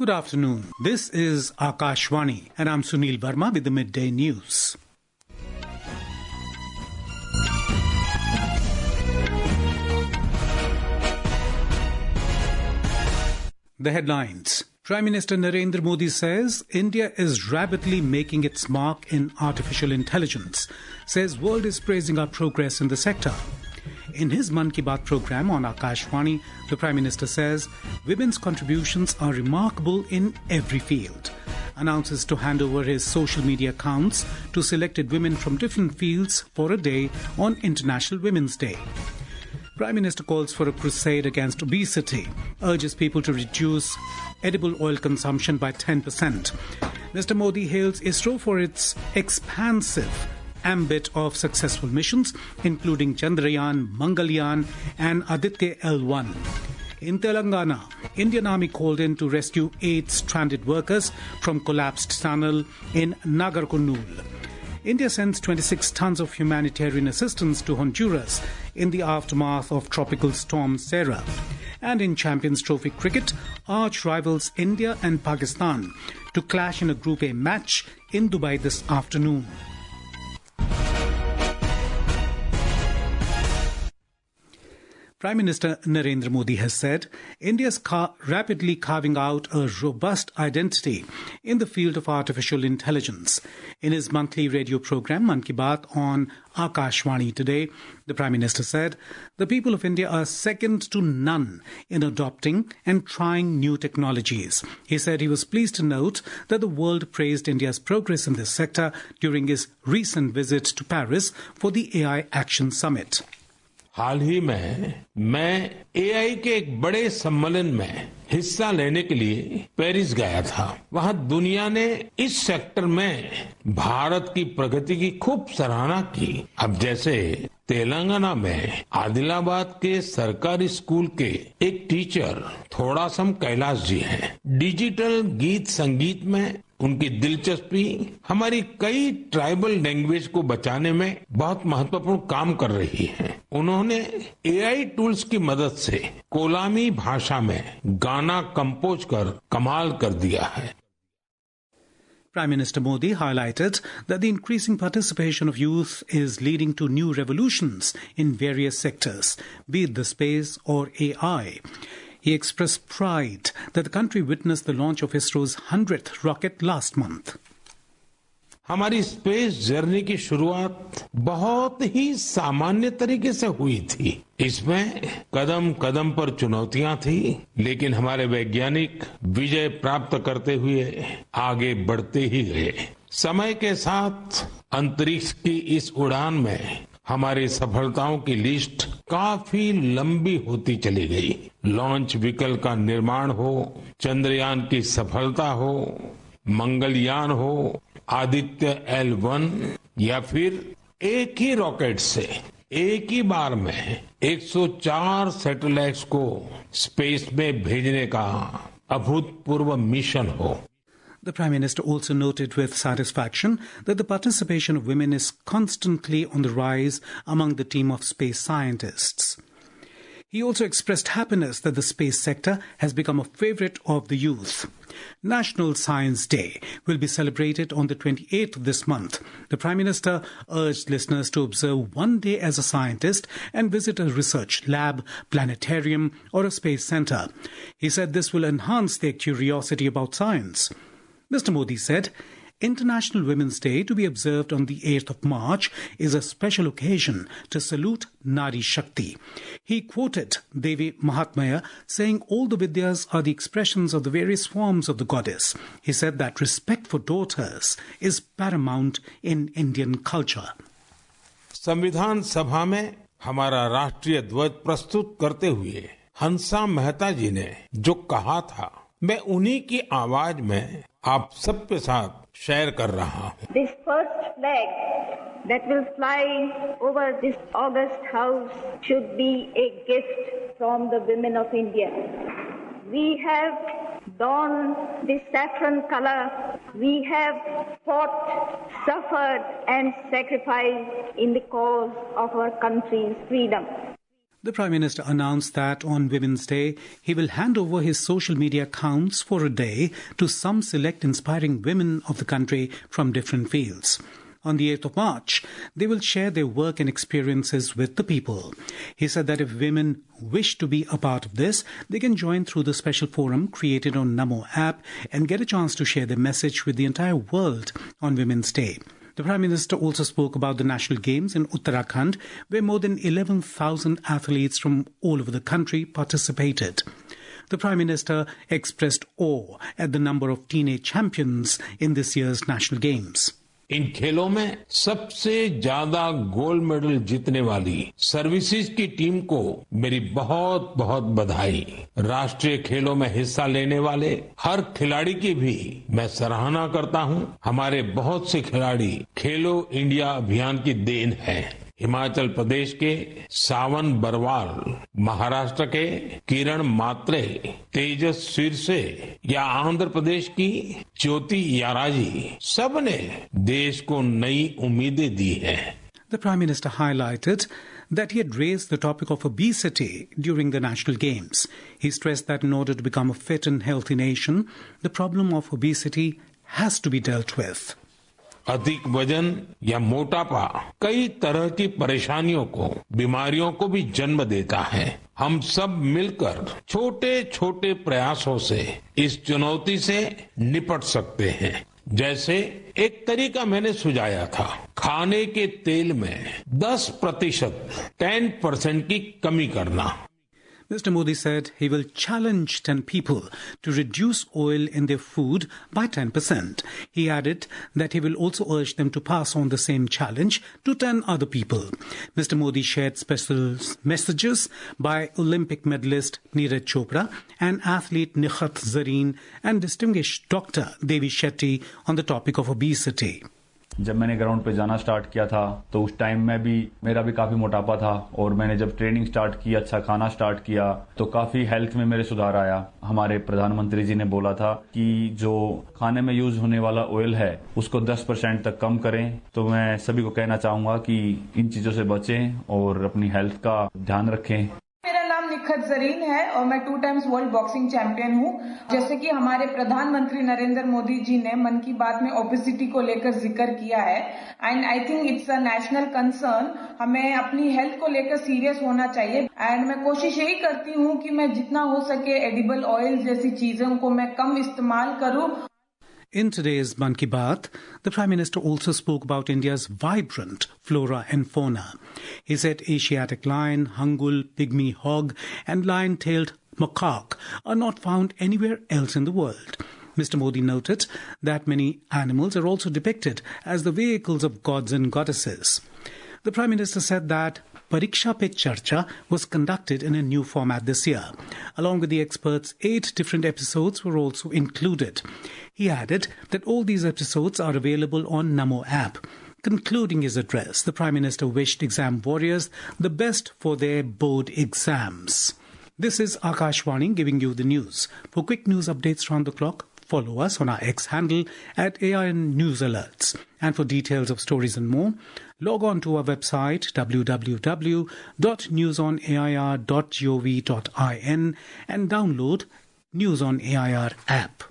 Good afternoon. This is Akashvani and I'm Sunil Verma with the Midday News. The headlines. Prime Minister Narendra Modi says India is rapidly making its mark in artificial intelligence. Says world is praising our progress in the sector. In his Mann Ki Baat program on Akashvani, the Prime Minister says women's contributions are remarkable in every field. Announces to hand over his social media accounts to selected women from different fields for a day on International Women's Day. Prime Minister calls for a crusade against obesity, urges people to reduce edible oil consumption by 10%. Mr. Modi hails ISRO for its expansive ambit of successful missions, including Chandrayaan, Mangalyaan and Aditya L-1. In Telangana, Indian Army called in to rescue 8 stranded workers from collapsed tunnel in Nagarkurnool. India sends 26 tons of humanitarian assistance to Honduras in the aftermath of tropical storm SARA. And in Champions Trophy cricket, arch rivals India and Pakistan to clash in a Group A match in Dubai this afternoon. Prime Minister Narendra Modi has said India is rapidly carving out a robust identity in the field of artificial intelligence. In his monthly radio program, Mann Ki Baat on Akashvani today, the Prime Minister said the people of India are second to none in adopting and trying new technologies. He said he was pleased to note that the world praised India's progress in this sector during his recent visit to Paris for the AI Action Summit. हाल ही में मैं AI के एक बड़े सम्मेलन में हिस्सा लेने के लिए पेरिस गया था। वहां दुनिया ने इस सेक्टर में भारत की प्रगति की खूब सराहना की। अब जैसे तेलंगाना में आदिलाबाद के सरकारी स्कूल के एक टीचर थोड़ासम कैलाश जी हैं। डिजिटल गीत संगीत में उनकी दिलचस्पी हमारी कई ट्राइबल लैंग्वेज को बचाने में बहुत महत्वपूर्ण काम कर रही है। उन्होंने एआई टूल्स की मदद से कोलामी भाषा में गाना कंपोज कर कमाल कर दिया है। Prime Minister Modi highlighted that the increasing participation of youth is leading to new revolutions in various sectors, be it the space or AI. He expressed pride that the country witnessed the launch of ISRO's 100th rocket last month. हमारी space journey की शुरुआत बहुत ही सामान्य तरीके से हुई थी। इसमें कदम कदम पर चुनौतियां थी, लेकिन हमारे वैज्ञानिक विजय प्राप्त करते हुए आगे बढ़ते ही गए। समय के साथ अंतरिक्ष की इस उड़ान में हमारी सफलताओं की लिस्ट काफी लंबी होती चली गई। लॉन्च व्हीकल का निर्माण हो, चंद्रयान की सफलता हो, मंगलयान हो, आदित्य L-1 या फिर एक ही रॉकेट से एक ही बार में 104 सैटेलाइट्स को स्पेस में भेजने का अभूतपूर्व मिशन हो। The Prime Minister also noted with satisfaction that the participation of women is constantly on the rise among the team of space scientists. He also expressed happiness that the space sector has become a favorite of the youth. National Science Day will be celebrated on the 28th of this month. The Prime Minister urged listeners to observe one day as a scientist and visit a research lab, planetarium or a space center. He said this will enhance their curiosity about science. Mr. Modi said, International Women's Day, to be observed on the 8th of March, is a special occasion to salute Nari Shakti. He quoted Devi Mahatmaya, saying all the Vidyas are the expressions of the various forms of the goddess. He said that respect for daughters is paramount in Indian culture. संविधान सभा में हमारा राष्ट्रीय ध्वज प्रस्तुत करते हुए हंसा मेहता जी ने जो कहा था, मैं उन्हीं की आवाज में आप सबके साथ शेयर कर रहा हूँ। This first flag that will fly over this august house should be a gift from the women of India. We have donned the saffron color. We have fought, suffered and sacrificed in the cause of our country's freedom. The Prime Minister announced that on Women's Day, he will hand over his social media accounts for a day to some select inspiring women of the country from different fields. On the 8th of March, they will share their work and experiences with the people. He said that if women wish to be a part of this, they can join through the special forum created on Namo app and get a chance to share their message with the entire world on Women's Day. The Prime Minister also spoke about the National Games in Uttarakhand, where more than 11,000 athletes from all over the country participated. The Prime Minister expressed awe at the number of teenage champions in this year's National Games. इन खेलों में सबसे ज्यादा gold medal जीतने वाली services की team को मेरी बहुत बहुत बधाई। राष्ट्रीय खेलों में हिस्सा लेने वाले हर खिलाड़ी की भी मैं सराहना करता हूं। हमारे बहुत से खिलाड़ी खेलो इंडिया अभियान की देन है। हिमाचल प्रदेश के सावन बरवाल, महाराष्ट्र के किरण मात्रे, तेजस सिरसे या आंध्र प्रदेश की ज्योति याराजी, सबने देश को नई उम्मीदें दी हैं। The Prime Minister highlighted that he had raised the topic of obesity during the National Games. He stressed that in order to become a fit and healthy nation, the problem of obesity has to be dealt with. अधिक वजन या मोटापा कई तरह की परेशानियों को, बीमारियों को भी जन्म देता है। हम सब मिलकर छोटे छोटे प्रयासों से इस चुनौती से निपट सकते हैं। जैसे एक तरीका मैंने सुझाया था, खाने के तेल में 10% की कमी करना। Mr. Modi said he will challenge 10 people to reduce oil in their food by 10%. He added that he will also urge them to pass on the same challenge to 10 other people. Mr. Modi shared special messages by Olympic medalist Neeraj Chopra and athlete Nikhat Zareen and distinguished Dr. Devi Shetty on the topic of obesity. जब मैंने ground पे जाना start किया था तो उस time में भी मेरा भी काफी मोटापा था और मैंने जब ट्रेनिंग स्टार्ट की, अच्छा खाना स्टार्ट किया तो काफी हेल्थ में मेरे सुधार आया। हमारे प्रधानमंत्री जी ने बोला था कि जो खाने में यूज होने वाला ऑयल है उसको 10% तक कम करें। तो मैं सभी को कहना चाहूंगा कि इन चीजों से बचें और अपनी हेल्थ का ध्यान रखें। मेरा नाम निखत जरीन है और मैं 2 टाइम्स वर्ल्ड बॉक्सिंग चैंपियन हूँ। जैसे कि हमारे प्रधानमंत्री नरेंद्र मोदी जी ने मन की बात में ओबेसिटी को लेकर जिक्र किया है and I think it's a national concern. हमें अपनी हेल्थ को लेकर सीरियस होना चाहिए एंड मैं कोशिश यही करती हूँ कि मैं जितना हो सके एडिबल ऑयल जैसी चीजों को मैं कम इस्तेमाल करूँ। In today's Mann Ki Baat, the Prime Minister also spoke about India's vibrant flora and fauna. He said Asiatic lion, hangul, pygmy hog and lion-tailed macaque are not found anywhere else in the world. Mr. Modi noted that many animals are also depicted as the vehicles of gods and goddesses. The Prime Minister said that Pariksha Pe Charcha was conducted in a new format this year. Along with the experts, 8 different episodes were also included. He added that all these episodes are available on Namo app. Concluding his address, the Prime Minister wished exam warriors the best for their board exams. This is Akashvani giving you the news. For quick news updates round the clock, follow us on our X handle at AIN News Alerts. And for details of stories and more, log on to our website www.newsonair.gov.in and download News on AIR app.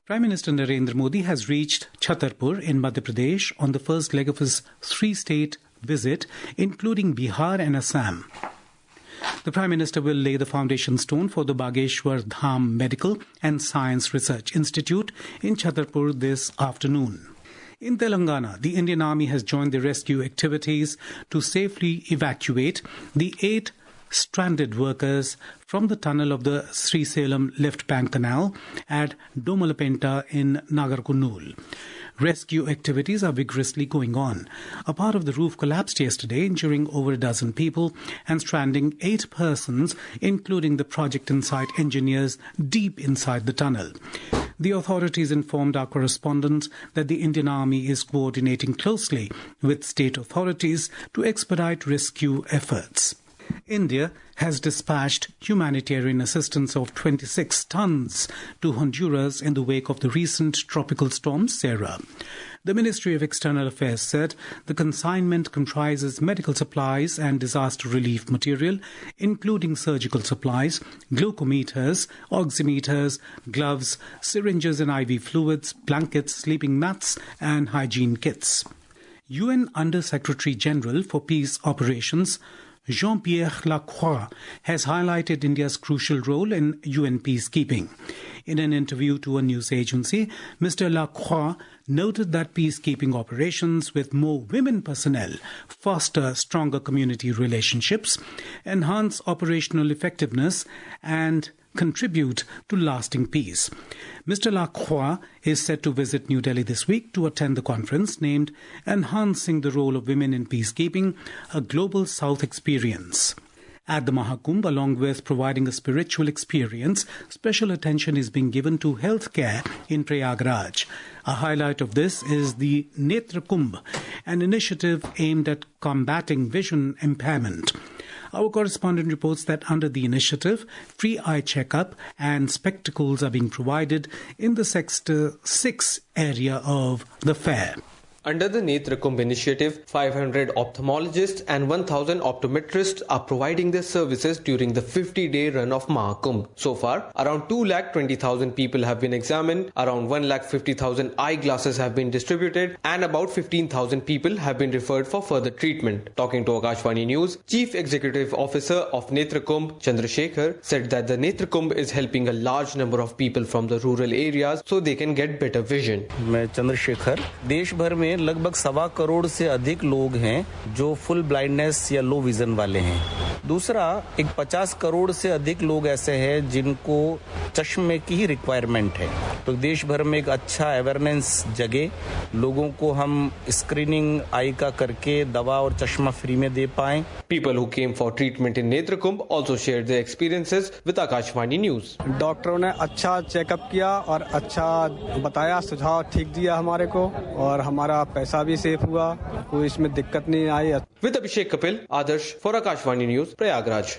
Prime Minister Narendra Modi has reached Chhatarpur in Madhya Pradesh on the first leg of his 3-state visit, including Bihar and Assam. The Prime Minister will lay the foundation stone for the Bageshwar Dham Medical and Science Research Institute in Chhatarpur this afternoon. In Telangana, the Indian Army has joined the rescue activities to safely evacuate the 8 stranded workers from the tunnel of the Srisalem Left Bank Canal at Domalapenta in Nagarkurnool. Rescue activities are vigorously going on. A part of the roof collapsed yesterday, injuring over a dozen people and stranding 8 persons, including the project and site engineers, deep inside the tunnel. The authorities informed our correspondent that the Indian Army is coordinating closely with state authorities to expedite rescue efforts. India has dispatched humanitarian assistance of 26 tons to Honduras in the wake of the recent tropical storm SARA. The Ministry of External Affairs said the consignment comprises medical supplies and disaster relief material, including surgical supplies, glucometers, oximeters, gloves, syringes and IV fluids, blankets, sleeping mats, and hygiene kits. UN Under-Secretary General for Peace Operations Jean-Pierre Lacroix has highlighted India's crucial role in UN peacekeeping. In an interview to a news agency, Mr. Lacroix noted that peacekeeping operations with more women personnel foster stronger community relationships, enhance operational effectiveness, and contribute to lasting peace. Mr. Lacroix is set to visit New Delhi this week to attend the conference named Enhancing the Role of Women in Peacekeeping, a Global South Experience. At the Mahakumbh, along with providing a spiritual experience, special attention is being given to healthcare in Prayag. A highlight of this is the Netra Kumbh, an initiative aimed at combating vision impairment. Our correspondent reports that under the initiative, free eye checkup and spectacles are being provided in the Sector 6 area of the fair. Under the Netra Kumbh initiative, 500 ophthalmologists and 1,000 optometrists are providing their services during the 50-day run of Mahakumbh. So far, around 2,20,000 people have been examined, around 1,50,000 eyeglasses have been distributed, and about 15,000 people have been referred for further treatment. Talking to Akashvani News, Chief Executive Officer of Netra Kumbh, Chandrasekhar, said that the Netra Kumbh is helping a large number of people from the rural areas so they can get better vision. मैं चंद्रशेखर, देश भर में लगभग 1.25 करोड़ से अधिक लोग हैं जो फुल ब्लाइंडनेस या लो विजन वाले हैं। दूसरा, एक 50 करोड़ से अधिक लोग ऐसे हैं जिनको चश्मे की ही रिक्वायरमेंट है। तो देश भर में एक अच्छा अवेयरनेस जगे, लोगों को हम स्क्रीनिंग आई का करके दवा और चश्मा फ्री में दे पाएं। People who came for treatment in Netra Kumbh also shared their experiences with Akashvani News. डॉक्टरों ने अच्छा चेकअप किया और अच्छा बताया, सुझाव ठीक दिया हमारे को और हमारा पैसा भी सेफ हुआ, कोई इसमें दिक्कत नहीं आई। With Abhishek Kapil, Adarsh for Akashvani News, Prayagraj.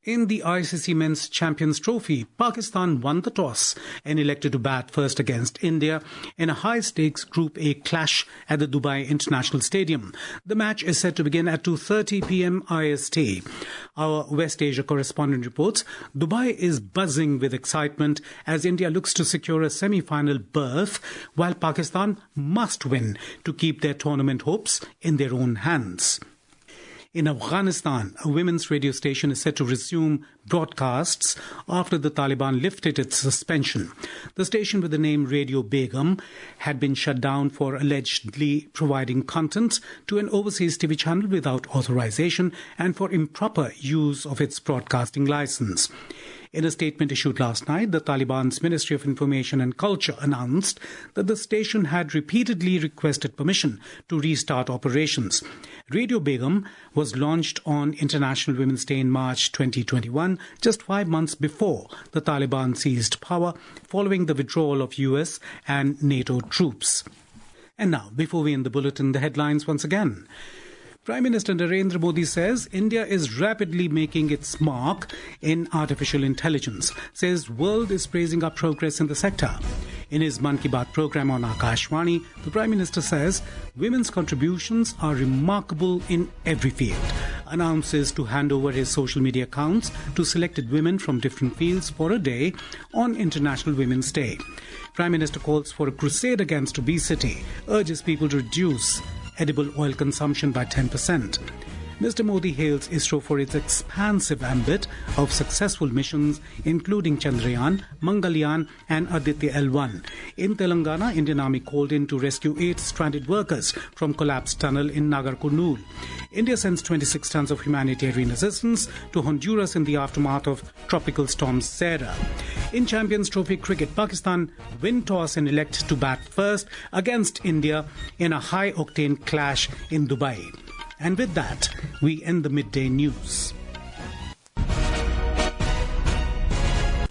In the ICC Men's Champions Trophy, Pakistan won the toss and elected to bat first against India in a high-stakes Group A clash at the Dubai International Stadium. The match is set to begin at 2:30 p.m. IST. Our West Asia correspondent reports Dubai is buzzing with excitement as India looks to secure a semi-final berth, while Pakistan must win to keep their tournament hopes in their own hands. In Afghanistan, a women's radio station is set to resume broadcasts after the Taliban lifted its suspension. The station with the name Radio Begum had been shut down for allegedly providing content to an overseas TV channel without authorization and for improper use of its broadcasting license. In a statement issued last night, the Taliban's Ministry of Information and Culture announced that the station had repeatedly requested permission to restart operations. Radio Begum was launched on International Women's Day in March 2021, just 5 months before the Taliban seized power following the withdrawal of US and NATO troops. And now, before we end the bulletin, the headlines once again. Prime Minister Narendra Modi says India is rapidly making its mark in artificial intelligence, says world is praising our progress in the sector. In his Mann Ki Baat program on Akashvani, the Prime Minister says women's contributions are remarkable in every field, announces to hand over his social media accounts to selected women from different fields for a day on International Women's Day. Prime Minister calls for a crusade against obesity, urges people to reduce edible oil consumption by 10%. Mr. Modi hails ISRO for its expansive ambit of successful missions, including Chandrayaan, Mangalyaan and Aditya L-1. In Telangana, Indian Army called in to rescue 8 stranded workers from collapsed tunnel in Nagarkurnool. India sends 26 tons of humanitarian assistance to Honduras in the aftermath of tropical storm SARA. In Champions Trophy cricket, Pakistan win toss and elect to bat first against India in a high-octane clash in Dubai. And with that, we end the midday news.